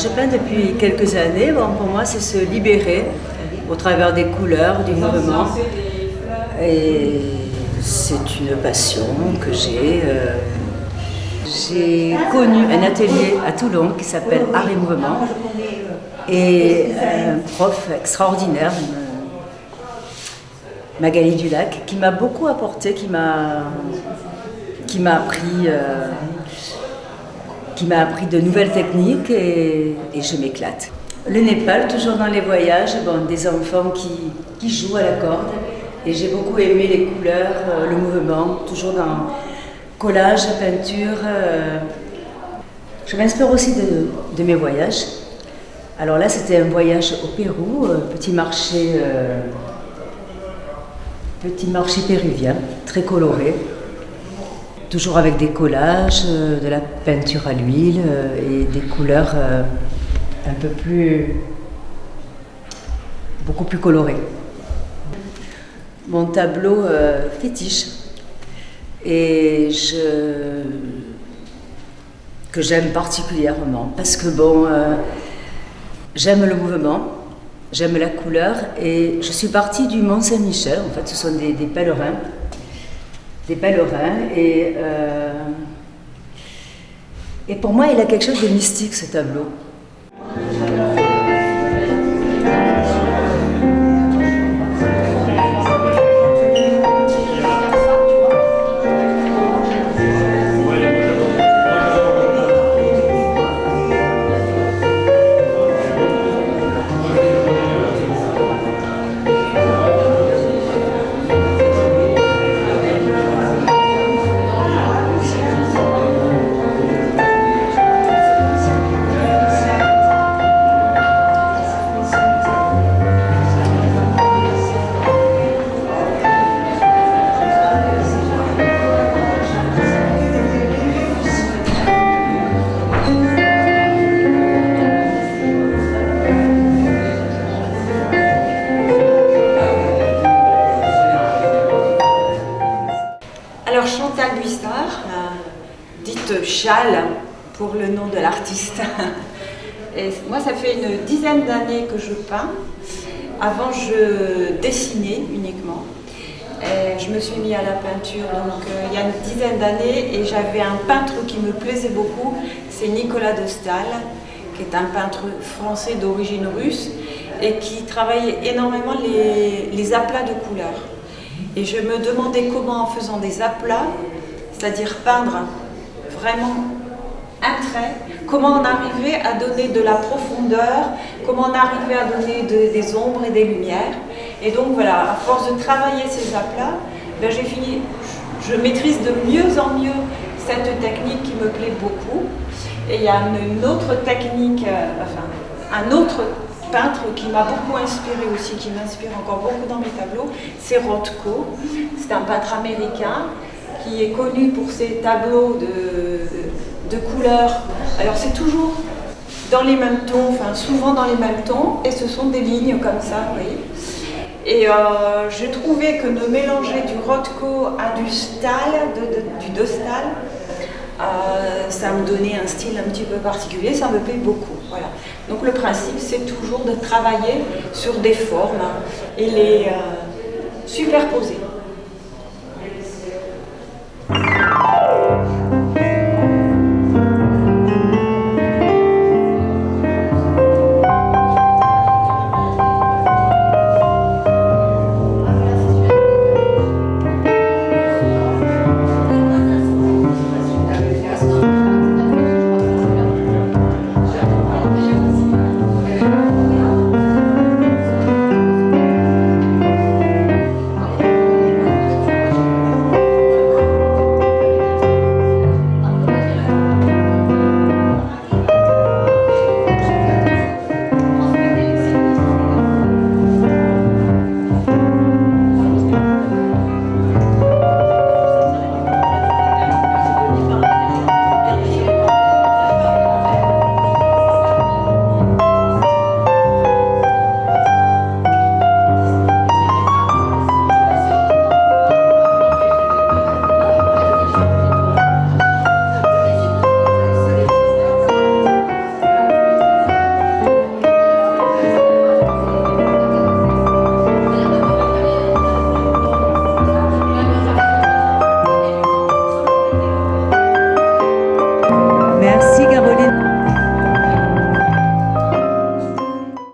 je peins depuis quelques années. Bon, pour moi, c'est se libérer au travers des couleurs, du mouvement. Et c'est une passion que j'ai. J'ai connu un atelier à Toulon qui s'appelle Art et Mouvement. Et un prof extraordinaire, Magali Dulac, qui m'a beaucoup apporté, qui m'a appris de nouvelles techniques et je m'éclate. Le Népal, toujours dans les voyages, bon, des enfants qui jouent à la corde. Et j'ai beaucoup aimé les couleurs, le mouvement, toujours dans collage, peinture. Je m'inspire aussi de mes voyages. Alors là, c'était un voyage au Pérou, petit marché péruvien, très coloré. Toujours avec des collages, de la peinture à l'huile et des couleurs beaucoup plus colorées. Mon tableau fétiche et que j'aime particulièrement parce que bon, j'aime le mouvement, j'aime la couleur et je suis partie du Mont Saint-Michel. En fait, ce sont des pèlerins. Et pour moi, il a quelque chose de mystique, ce tableau. Alors Chantal Buissard, dite Chal pour le nom de l'artiste. Et moi, ça fait une dizaine d'années que je peins. Avant, je dessinais uniquement. Et je me suis mis à la peinture donc, il y a une dizaine d'années et j'avais un peintre qui me plaisait beaucoup, c'est Nicolas de Staël, qui est un peintre français d'origine russe et qui travaille énormément les aplats de couleurs. Et je me demandais comment, en faisant des aplats, c'est-à-dire peindre vraiment un trait, comment on arrivait à donner de la profondeur, comment on arrivait à donner des ombres et des lumières. Et donc voilà, à force de travailler ces aplats, ben je maîtrise de mieux en mieux cette technique qui me plaît beaucoup. Et il y a une autre technique, un autre peintre qui m'a beaucoup inspiré aussi, qui m'inspire encore beaucoup dans mes tableaux, c'est Rothko. C'est un peintre américain qui est connu pour ses tableaux de couleurs. Alors c'est toujours dans les mêmes tons, souvent dans les mêmes tons, et ce sont des lignes comme ça, vous voyez. Et j'ai trouvé que de mélanger du Rothko à du Staël, du De Staël, ça me donnait un style un petit peu particulier, ça me plaît beaucoup. Voilà. Donc le principe, c'est toujours de travailler sur des formes et les superposer.